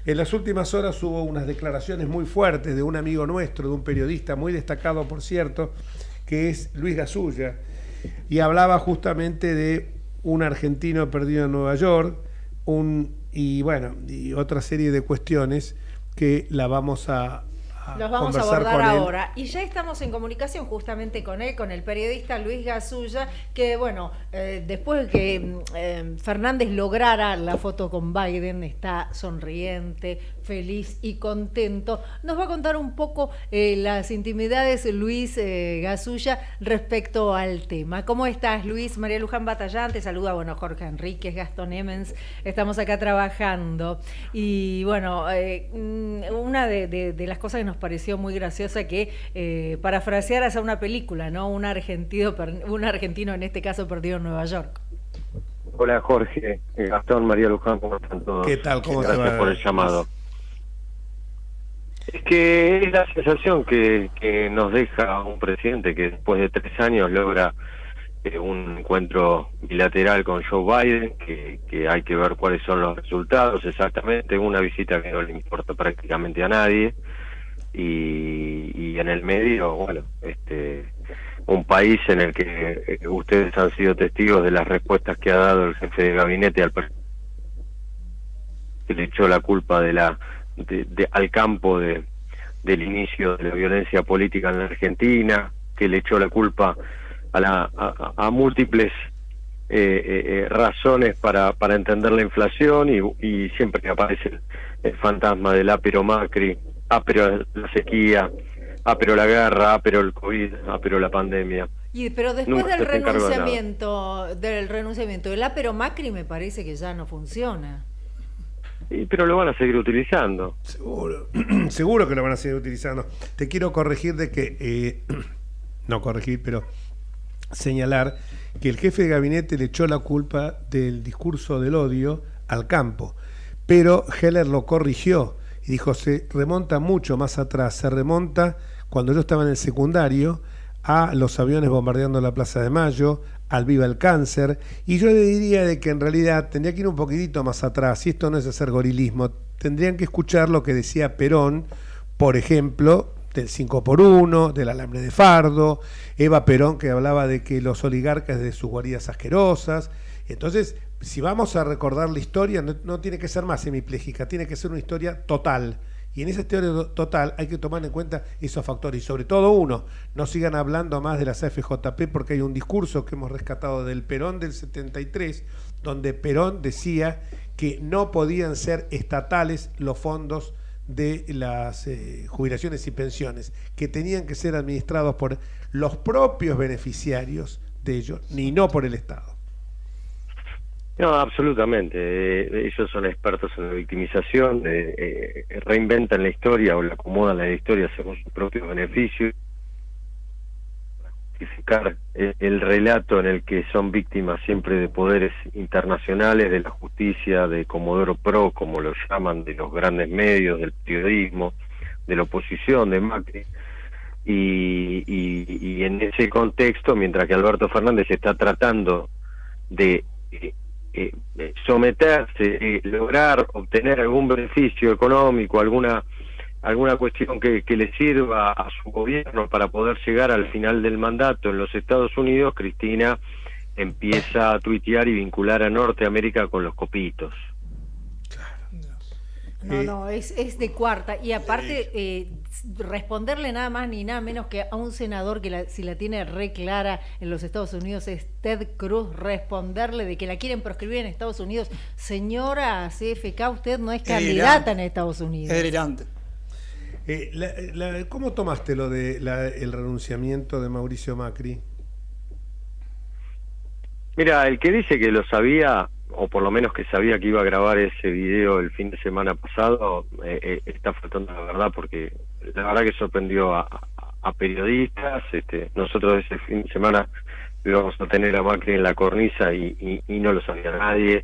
En las últimas horas hubo unas declaraciones muy fuertes de un amigo nuestro, de un periodista muy destacado, por cierto, que es Luis Gasulla, y hablaba justamente de un argentino perdido en Nueva York, y otra serie de cuestiones que la vamos a los vamos a conversar abordar con él. ahora. Y ya estamos en comunicación justamente con él, con el periodista Luis Gasulla, que bueno, después de que Fernández lograra la foto con Biden, está sonriente, feliz y contento. Nos va a contar un poco las intimidades Luis Gasulla respecto al tema. ¿Cómo estás, Luis? María Luján Batallán te saluda, Jorge Enríquez, Gastón Emmens, estamos acá trabajando. Y bueno, una de las cosas que nos pareció muy graciosa que parafrasearas a una película, ¿no? Un argentino en este caso perdido en Nueva York. Hola Jorge, Gastón, María Luján, ¿cómo están todos? ¿Qué tal? ¿Cómo Gracias te va? por el llamado. Es que es la sensación que nos deja un presidente que después de 3 años logra un encuentro bilateral con Joe Biden, que hay que ver cuáles son los resultados exactamente, una visita que no le importa prácticamente a nadie, y en el medio, un país en el que ustedes han sido testigos de las respuestas que ha dado el jefe de gabinete que le echó la culpa al campo del inicio de la violencia política en la Argentina, que le echó la culpa a múltiples razones para entender la inflación, y siempre que aparece el fantasma del pero Macri, pero la sequía, pero la guerra, pero el COVID, pero la pandemia. Pero después Nunca del se encargó de renunciamiento del pero Macri, me parece que ya no funciona. Pero lo van a seguir utilizando. Seguro que lo van a seguir utilizando. Te quiero corregir de que, no corregir, pero señalar que el jefe de gabinete le echó la culpa del discurso del odio al campo, pero Heller lo corrigió y dijo, se remonta mucho más atrás, se remonta cuando yo estaba en el secundario a los aviones bombardeando la Plaza de Mayo, al Viva el Cáncer, y yo le diría de que en realidad tendría que ir un poquitito más atrás, y esto no es hacer gorilismo, tendrían que escuchar lo que decía Perón, por ejemplo, del 5x1, del alambre de fardo, Eva Perón, que hablaba de que los oligarcas de sus guaridas asquerosas. Entonces, si vamos a recordar la historia, no tiene que ser más semipléjica, tiene que ser una historia total. Y en esa historia total hay que tomar en cuenta esos factores. Y sobre todo no sigan hablando más de las AFJP, porque hay un discurso que hemos rescatado del Perón del 73, donde Perón decía que no podían ser estatales los fondos de las jubilaciones y pensiones, que tenían que ser administrados por los propios beneficiarios de ellos, ni no por el Estado. No, absolutamente. Ellos son expertos en la victimización, reinventan la historia o la acomodan la historia según sus propios beneficios, para justificar el relato en el que son víctimas siempre de poderes internacionales, de la justicia, de Comodoro Pro, como lo llaman, de los grandes medios, del periodismo, de la oposición, de Macri. Y en ese contexto, mientras que Alberto Fernández está tratando de someterse, lograr obtener algún beneficio económico, alguna cuestión que le sirva a su gobierno para poder llegar al final del mandato en los Estados Unidos, Cristina empieza a tuitear y vincular a Norteamérica con los copitos. No, es de cuarta. Y aparte, responderle nada más ni nada menos que a un senador que si la tiene re clara en los Estados Unidos es Ted Cruz, responderle de que la quieren proscribir en Estados Unidos. Señora CFK, usted no es candidata en Estados Unidos. Es delirante. ¿Cómo tomaste lo de el renunciamiento de Mauricio Macri? Mira, el que dice que lo sabía, o por lo menos que sabía que iba a grabar ese video el fin de semana pasado, está faltando la verdad, porque la verdad que sorprendió a periodistas. Nosotros ese fin de semana íbamos a tener a Macri en la cornisa y no lo sabía nadie.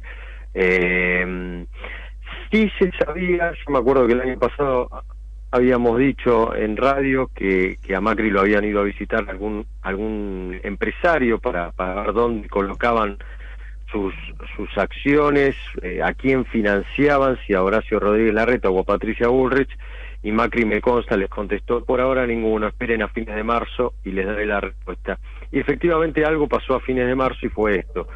Sí se sabía, yo me acuerdo que el año pasado habíamos dicho en radio que a Macri lo habían ido a visitar algún empresario para ver dónde colocaban sus acciones, a quién financiaban, si a Horacio Rodríguez Larreta o a Patricia Bullrich, y Macri, me consta, les contestó: por ahora ninguno, esperen a fines de marzo y les daré la respuesta. Y efectivamente algo pasó a fines de marzo y fue esto.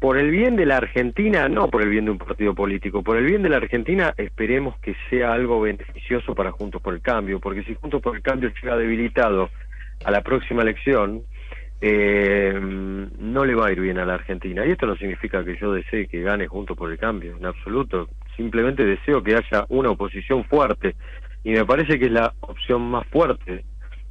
Por el bien de la Argentina, no por el bien de un partido político, por el bien de la Argentina, esperemos que sea algo beneficioso para Juntos por el Cambio, porque si Juntos por el Cambio llega debilitado a la próxima elección, no le va a ir bien a la Argentina. Y esto no significa que yo desee que gane Juntos por el Cambio, en absoluto. Simplemente deseo que haya una oposición fuerte, y me parece que es la opción más fuerte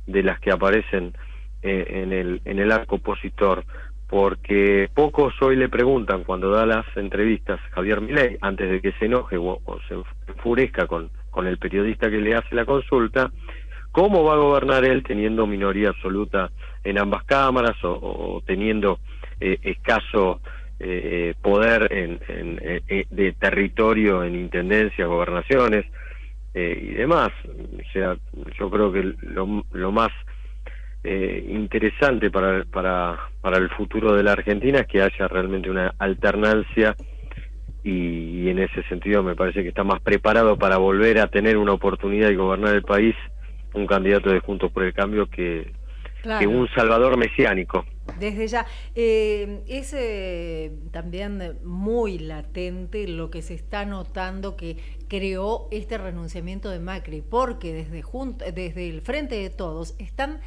de las que aparecen en el arco opositor, porque pocos hoy le preguntan, cuando da las entrevistas Javier Milei, antes de que se enoje o se enfurezca con el periodista que le hace la consulta, cómo va a gobernar él teniendo minoría absoluta en ambas cámaras o teniendo escaso poder de territorio en intendencias, gobernaciones y demás. O sea, yo creo que lo más interesante para el futuro de la Argentina es que haya realmente una alternancia, y en ese sentido me parece que está más preparado para volver a tener una oportunidad de gobernar el país un candidato de Juntos por el Cambio que un salvador mesiánico. Desde ya, es también muy latente lo que se está notando que creó este renunciamiento de Macri, porque desde el Frente de Todos están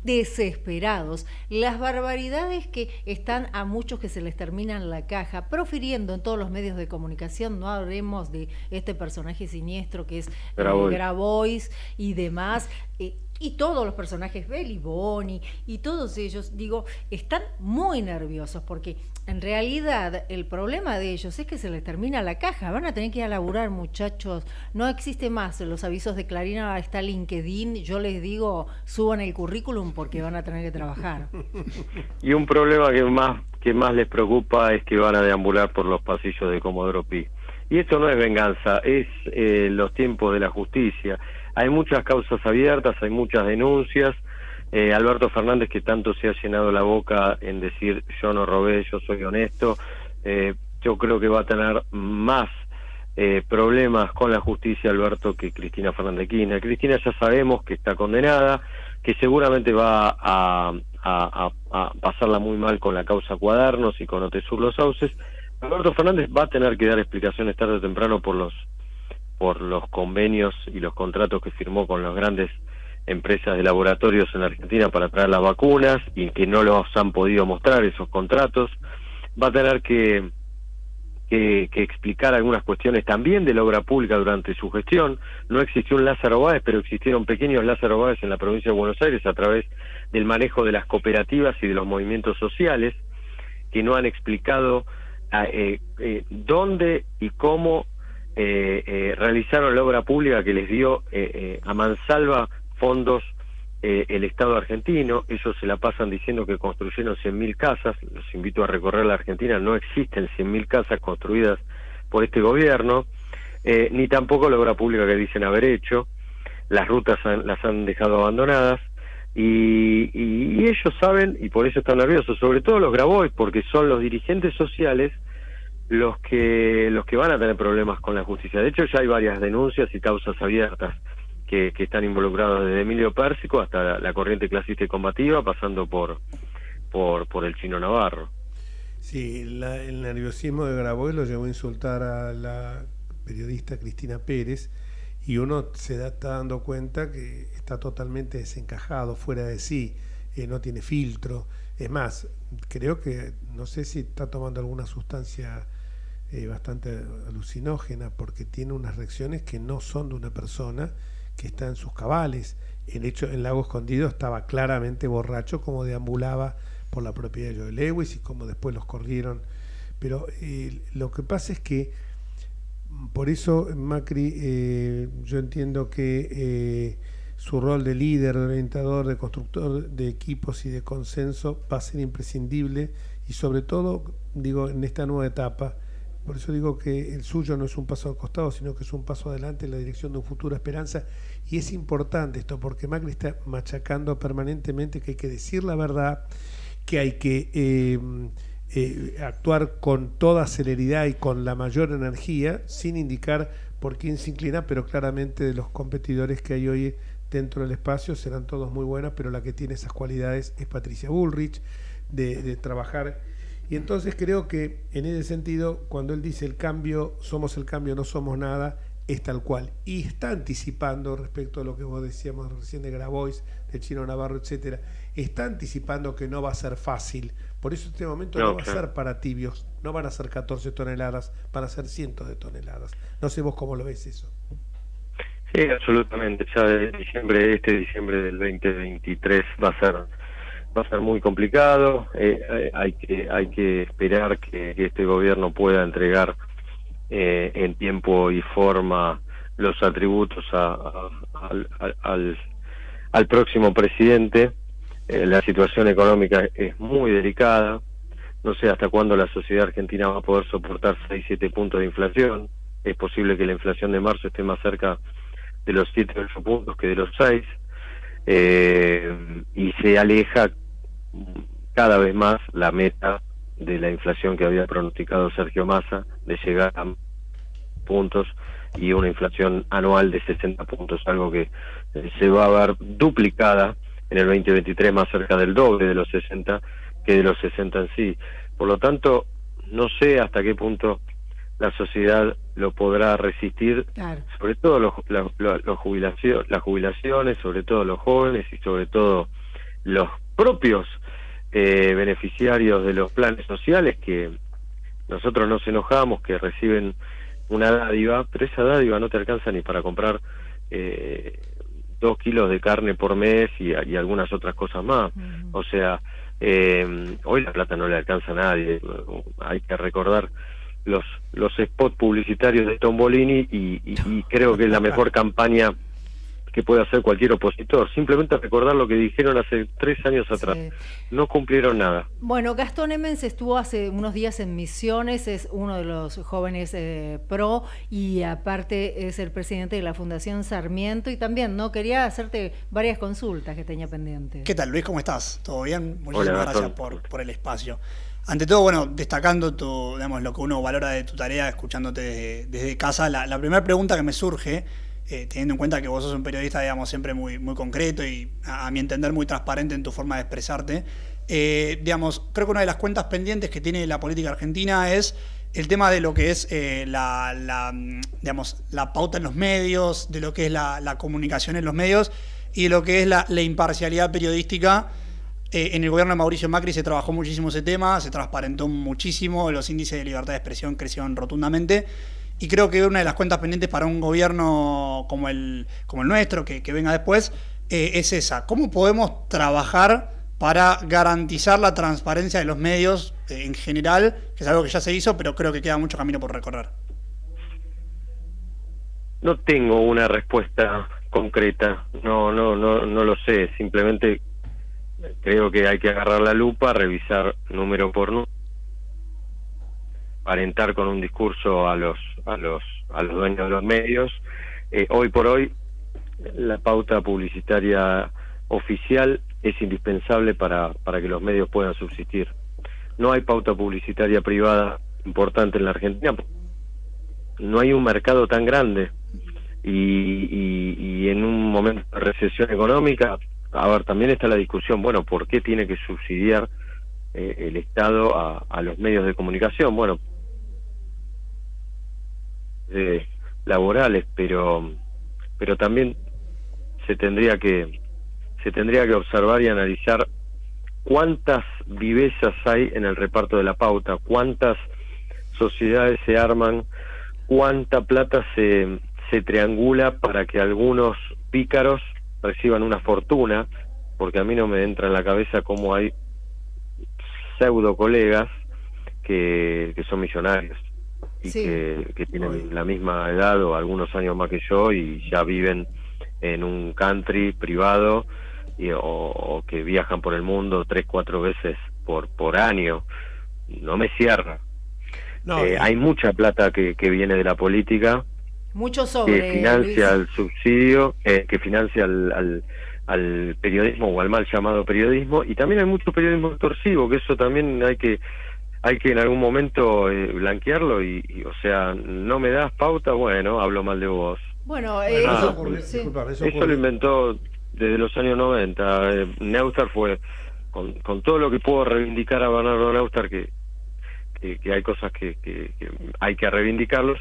desesperados. Las barbaridades que están a muchos que se les terminan la caja, profiriendo en todos los medios de comunicación. No hablemos de este personaje siniestro que es Grabois y demás, y todos los personajes, Beli Boni y todos ellos, digo, están muy nerviosos, porque en realidad el problema de ellos es que se les termina la caja. Van a tener que ir a laburar, muchachos. No existe más los avisos de Clarín, está LinkedIn. Yo les digo, suban el currículum porque van a tener que trabajar. Y un problema que más les preocupa es que van a deambular por los pasillos de Comodoro Pi. Y esto no es venganza, es los tiempos de la justicia. Hay muchas causas abiertas, hay muchas denuncias. Alberto Fernández, que tanto se ha llenado la boca en decir yo no robé, yo soy honesto, yo creo que va a tener más problemas con la justicia, Alberto, que Cristina Fernández de Kirchner. Cristina ya sabemos que está condenada, que seguramente va a pasarla muy mal con la causa Cuadernos y con Otesur Los Sauces. Alberto Fernández va a tener que dar explicaciones tarde o temprano por los convenios y los contratos que firmó con las grandes empresas de laboratorios en Argentina para traer las vacunas, y que no los han podido mostrar esos contratos. Va a tener que explicar algunas cuestiones también de la obra pública durante su gestión. No existió un Lázaro Báez, pero existieron pequeños Lázaro Báez en la provincia de Buenos Aires a través del manejo de las cooperativas y de los movimientos sociales, que no han explicado dónde y cómo realizaron la obra pública que les dio a mansalva fondos el Estado argentino. Ellos se la pasan diciendo que construyeron 100.000 casas. Los invito a recorrer la Argentina. No existen 100.000 casas construidas por este gobierno, ni tampoco la obra pública que dicen haber hecho. Las rutas las han dejado abandonadas, y ellos saben, y por eso están nerviosos, sobre todo los Grabois, porque son los dirigentes sociales los que van a tener problemas con la justicia. De hecho, ya hay varias denuncias y causas abiertas que están involucrados, desde Emilio Pérsico hasta la corriente clasista y combativa, pasando por el Chino Navarro. Sí, el nerviosismo de Grabois lo llevó a insultar a la periodista Cristina Pérez, y uno está dando cuenta que está totalmente desencajado, fuera de sí, no tiene filtro. Es más, creo que, no sé si está tomando alguna sustancia bastante alucinógena, porque tiene unas reacciones que no son de una persona que está en sus cabales. El hecho, en Lago Escondido estaba claramente borracho, como deambulaba por la propiedad de Joe Lewis y como después los corrieron. Pero lo que pasa es que, por eso Macri, yo entiendo que su rol de líder, de orientador, de constructor de equipos y de consenso va a ser imprescindible, y sobre todo, digo, en esta nueva etapa. Por eso digo que el suyo no es un paso al costado, sino que es un paso adelante en la dirección de un futuro esperanza. Y es importante esto, porque Macri está machacando permanentemente que hay que decir la verdad, que hay que actuar con toda celeridad y con la mayor energía, sin indicar por quién se inclina, pero claramente de los competidores que hay hoy dentro del espacio serán todos muy buenos, pero la que tiene esas cualidades es Patricia Bullrich, de trabajar. Y entonces creo que en ese sentido, cuando él dice el cambio, somos el cambio, no somos nada, es tal cual. Y está anticipando respecto a lo que vos decíamos recién de Grabois, de Chino Navarro, etcétera, está anticipando que no va a ser fácil. Por eso este momento no va a ser para tibios, no van a ser 14 toneladas, van a ser cientos de toneladas. No sé vos cómo lo ves eso. Sí, absolutamente. Ya de diciembre del 2023 va a ser muy complicado. Hay que esperar que este gobierno pueda entregar en tiempo y forma los atributos al próximo presidente. La situación económica es muy delicada. No sé hasta cuándo la sociedad argentina va a poder soportar 6-7 puntos de inflación. Es posible que la inflación de marzo esté más cerca de los 7 o 8 puntos que de los 6. Y se aleja cada vez más la meta de la inflación que había pronosticado Sergio Massa, de llegar a puntos y una inflación anual de 60 puntos, algo que se va a ver duplicada en el 2023, más cerca del doble de los 60 que de los 60 en sí. Por lo tanto, no sé hasta qué punto la sociedad lo podrá resistir, claro. Sobre todo las jubilaciones, sobre todo los jóvenes y sobre todo los propios beneficiarios de los planes sociales, que nosotros nos enojamos que reciben una dádiva, pero esa dádiva no te alcanza ni para comprar 2 kilos de carne por mes y algunas otras cosas más. O sea, hoy la plata no le alcanza a nadie. Hay que recordar los spots publicitarios de Tombolini y creo que es la mejor campaña que puede hacer cualquier opositor. Simplemente recordar lo que dijeron hace 3 años atrás. Sí. No cumplieron nada. Bueno, Gastón Emmens estuvo hace unos días en Misiones, es uno de los jóvenes PRO y aparte es el presidente de la Fundación Sarmiento, y también no quería hacerte varias consultas que tenía pendientes. ¿Qué tal, Luis? ¿Cómo estás? ¿Todo bien? Muchísimas gracias por el espacio. Ante todo, bueno, destacando digamos, lo que uno valora de tu tarea, escuchándote desde casa, la primera pregunta que me surge, teniendo en cuenta que vos sos un periodista, digamos, siempre muy concreto y, a mi entender, muy transparente en tu forma de expresarte, digamos, creo que una de las cuentas pendientes que tiene la política argentina es el tema de lo que es digamos, la pauta en los medios, de lo que es la comunicación en los medios y de lo que es la imparcialidad periodística. En el gobierno de Mauricio Macri se trabajó muchísimo ese tema, se transparentó muchísimo, los índices de libertad de expresión crecieron rotundamente. Y creo que una de las cuentas pendientes para un gobierno como el nuestro, que venga después, es esa. ¿Cómo podemos trabajar para garantizar la transparencia de los medios en general, que es algo que ya se hizo, pero creo que queda mucho camino por recorrer? No tengo una respuesta concreta, no lo sé. Simplemente creo que hay que agarrar la lupa, revisar número por número, aparentar con un discurso a los dueños de los medios. Hoy por hoy la pauta publicitaria oficial es indispensable para que los medios puedan subsistir. No hay pauta publicitaria privada importante en la Argentina, no hay un mercado tan grande y en un momento de recesión económica, a ver, también está la discusión, bueno, ¿por qué tiene que subsidiar el Estado a los medios de comunicación? Bueno, laborales, pero también se tendría que observar y analizar cuántas vivezas hay en el reparto de la pauta, cuántas sociedades se arman, cuánta plata se triangula para que algunos pícaros reciban una fortuna, porque a mí no me entra en la cabeza cómo hay pseudo colegas que son millonarios y sí, que tienen la misma edad o algunos años más que yo y ya viven en un country privado o que viajan por el mundo 3-4 veces por año. No me cierra. No, hay mucha plata que viene de la política, mucho sobre que financia el subsidio, que financia al periodismo o al mal llamado periodismo, y también hay mucho periodismo extorsivo, que eso también hay que en algún momento blanquearlo, o sea, no me das pauta, bueno, hablo mal de vos. Bueno, Eso ocurrió, sí. disculpame, eso Eso lo ocurrió. inventó desde los años 90. Neustar fue, con todo lo que puedo reivindicar a Bernardo Neustar, que hay cosas que hay que reivindicarlos.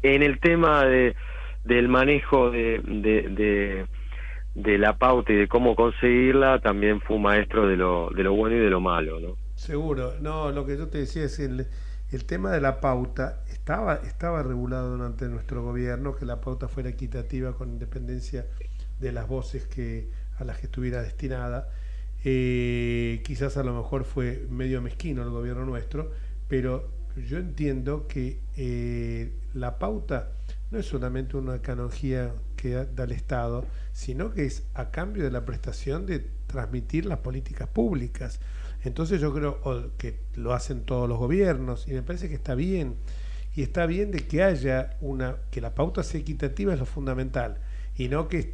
En el tema del manejo de la pauta y de cómo conseguirla, también fue un maestro de lo bueno y de lo malo, ¿no? Seguro. No, lo que yo te decía es el tema de la pauta estaba regulado durante nuestro gobierno, que la pauta fuera equitativa con independencia de las voces a las que estuviera destinada. Quizás a lo mejor fue medio mezquino el gobierno nuestro, pero yo entiendo que la pauta no es solamente una canonjía que da el Estado, sino que es a cambio de la prestación de transmitir las políticas públicas. Entonces yo creo que lo hacen todos los gobiernos y me parece que está bien. Y está bien de que haya que la pauta sea equitativa, es lo fundamental, y no que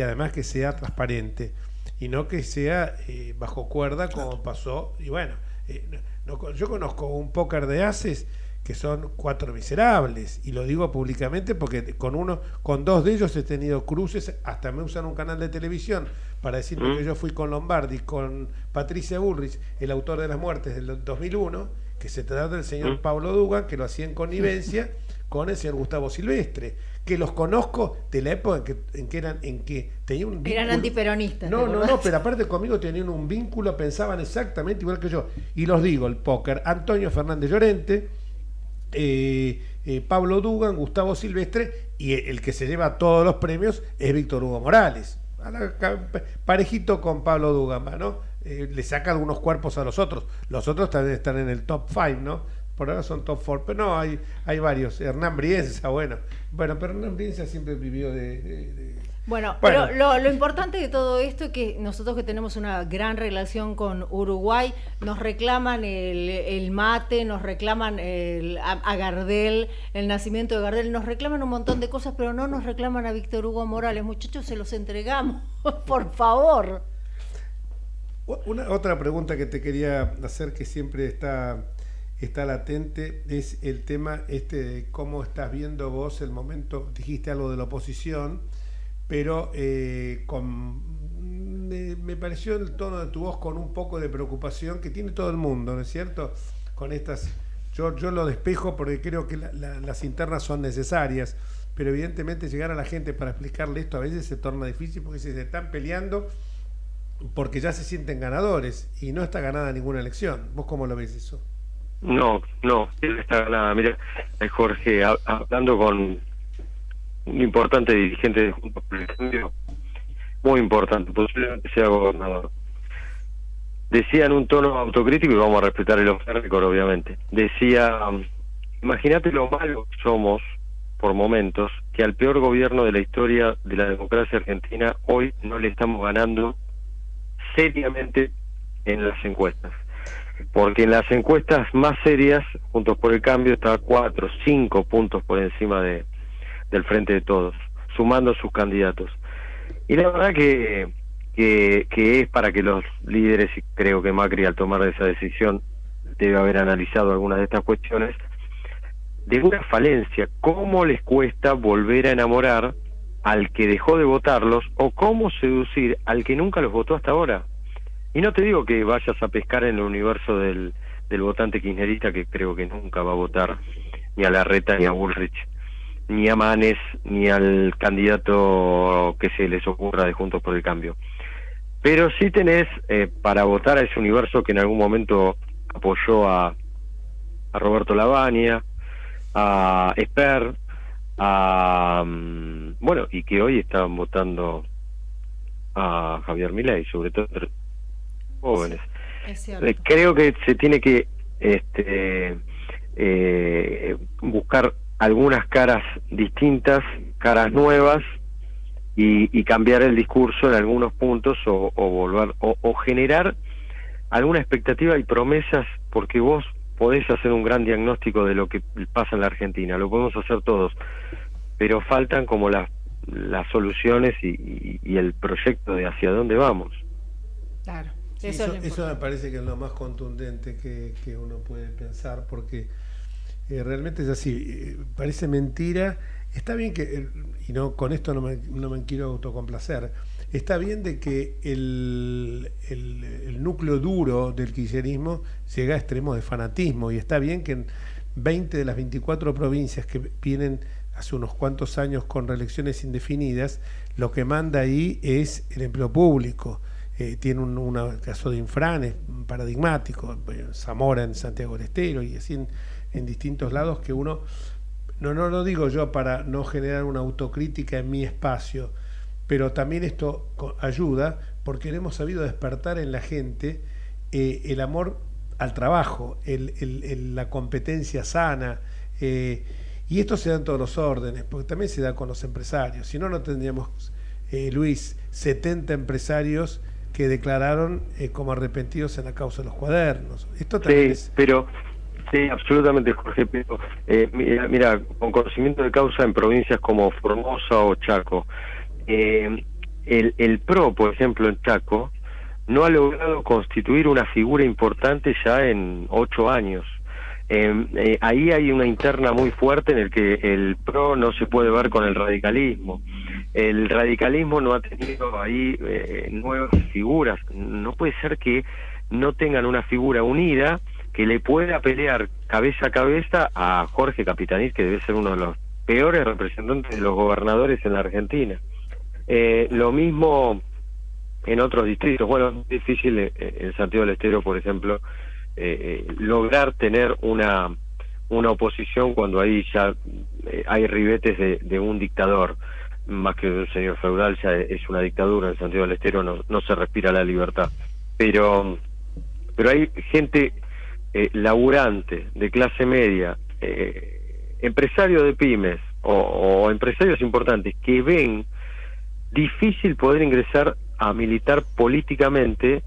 además que sea transparente, y no que sea bajo cuerda como pasó. Y bueno, yo conozco un póker de ases que son 4 miserables, y lo digo públicamente porque con 2 de ellos he tenido cruces, hasta me usan un canal de televisión para decirme que yo fui con Lombardi, con Patricia Bullrich, el autor de las muertes del 2001, que se trata del señor Pablo Dugan, que lo hacía en connivencia con el señor Gustavo Silvestre, que los conozco de la época en que tenían un vínculo. Eran antiperonistas. No, pero aparte conmigo tenían un vínculo, pensaban exactamente igual que yo. Y los digo, el póker: Antonio Fernández Llorente, Pablo Dugan, Gustavo Silvestre, y el que se lleva todos los premios es Víctor Hugo Morales. Parejito con Pablo Dugan, ¿no? Le saca algunos cuerpos a los otros también están en el top 5, ¿no? Por ahora son top 4, pero no, hay varios. Hernán Brienza, bueno, pero Hernán Brienza siempre vivió Bueno, pero lo importante de todo esto es que nosotros, que tenemos una gran relación con Uruguay, nos reclaman el mate, nos reclaman a Gardel, el nacimiento de Gardel, nos reclaman un montón de cosas, pero no nos reclaman a Víctor Hugo Morales. Muchachos, se los entregamos, por favor. Otra pregunta que te quería hacer, que siempre está latente, es el tema de cómo estás viendo vos el momento. Dijiste algo de la oposición, pero me pareció el tono de tu voz con un poco de preocupación que tiene todo el mundo, ¿no es cierto? Con estas, yo lo despejo porque creo que las internas son necesarias, pero evidentemente llegar a la gente para explicarle esto a veces se torna difícil, porque se están peleando porque ya se sienten ganadores y no está ganada ninguna elección. ¿Vos cómo lo ves eso? No está ganada. Mira, Jorge, hablando con un importante dirigente de Juntos por el Cambio, muy importante, posiblemente sea gobernador, decía en un tono autocrítico, y vamos a respetar el off the record, obviamente, decía: imagínate lo malo que somos por momentos, que al peor gobierno de la historia de la democracia argentina hoy no le estamos ganando seriamente en las encuestas, porque en las encuestas más serias Juntos por el Cambio está 4, 5 puntos por encima del Frente de Todos, sumando sus candidatos. Y la verdad que es para que los líderes, y creo que Macri, al tomar esa decisión, debe haber analizado algunas de estas cuestiones, de una falencia. ¿Cómo les cuesta volver a enamorar al que dejó de votarlos, o cómo seducir al que nunca los votó hasta ahora? Y no te digo que vayas a pescar en el universo del votante kirchnerista, que creo que nunca va a votar ni a Larreta, ni a Bullrich, ni a Manes, ni al candidato que se les ocurra de Juntos por el Cambio. Pero sí tenés para votar a ese universo que en algún momento apoyó a Roberto Lavagna, a Esper, y que hoy están votando a Javier Milei, sobre todo jóvenes. Es cierto. Creo que se tiene que buscar algunas caras distintas, caras nuevas, y cambiar el discurso en algunos puntos, o generar alguna expectativa y promesas, porque vos podés hacer un gran diagnóstico de lo que pasa en la Argentina, lo podemos hacer todos, pero faltan como las las soluciones y el proyecto de hacia dónde vamos. Claro. Sí, Eso es lo eso me importante. parece que es lo más contundente que uno puede pensar, porque realmente es así. Parece mentira. Está bien que, y no con esto no me quiero autocomplacer, está bien de que el núcleo duro del kirchnerismo llega a extremos de fanatismo, y está bien que en 20 de las 24 provincias que vienen hace unos cuantos años con reelecciones indefinidas, lo que manda ahí es el empleo público. Tiene un caso de Infran paradigmático, Zamora en Santiago del Estero y así en distintos lados, que uno, no lo digo yo para no generar una autocrítica en mi espacio, pero también esto ayuda porque hemos sabido despertar en la gente el amor al trabajo, la competencia sana, y esto se da en todos los órdenes, porque también se da con los empresarios. Si no, no tendríamos, Luis, 70 empresarios que declararon como arrepentidos en la causa de los cuadernos. Esto también Sí, pero sí, absolutamente, Jorge. Pero, mira, con conocimiento de causa en provincias como Formosa o Chaco, el PRO, por ejemplo, en Chaco, no ha logrado constituir una figura importante ya en 8 años. Ahí hay una interna muy fuerte en el que el PRO no se puede ver con el radicalismo. El radicalismo no ha tenido ahí nuevas figuras. No puede ser que no tengan una figura unida que le pueda pelear cabeza a cabeza a Jorge Capitanich, que debe ser uno de los peores representantes de los gobernadores en la Argentina. Lo mismo en otros distritos. Bueno, es difícil en Santiago del Estero, por ejemplo, lograr tener una oposición cuando ahí ya hay ribetes de un dictador, más que de un señor feudal. Ya es una dictadura. En Santiago del Estero no se respira la libertad, pero hay gente laburante, de clase media, empresarios de pymes o empresarios importantes que ven difícil poder ingresar a militar políticamente,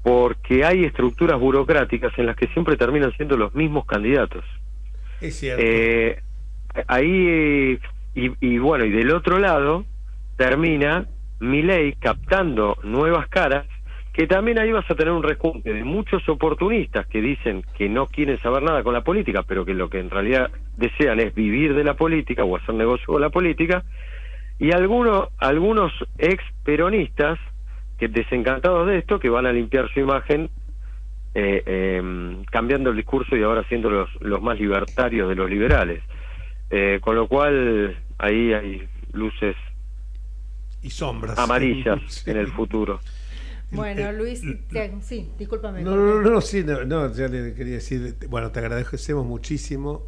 porque hay estructuras burocráticas en las que siempre terminan siendo los mismos candidatos. es cierto. Ahí y bueno, y del otro lado termina Milei captando nuevas caras, que también ahí vas a tener un rejunte de muchos oportunistas que dicen que no quieren saber nada con la política, pero que lo que en realidad desean es vivir de la política o hacer negocio con la política, y algunos ex peronistas que desencantados de esto, que van a limpiar su imagen cambiando el discurso y ahora siendo los más libertarios de los liberales, con lo cual ahí hay luces Y sombras amarillas sí. en el futuro. Bueno, Luis, sí, discúlpame. Sí, ya le quería decir, bueno, te agradecemos muchísimo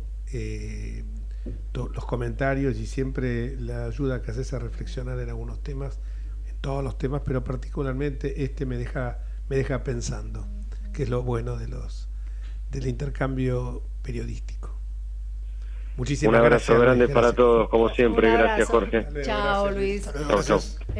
los comentarios y siempre la ayuda que haces a reflexionar en algunos temas, en todos los temas, pero particularmente este me deja pensando, que es lo bueno del intercambio periodístico. Muchísimas Un abrazo gracias, grande Luis, para gracias. todos, como siempre. Un Gracias, abrazo. Jorge. Chao, Gracias, Luis. Hasta luego, Chau, gracias. chau.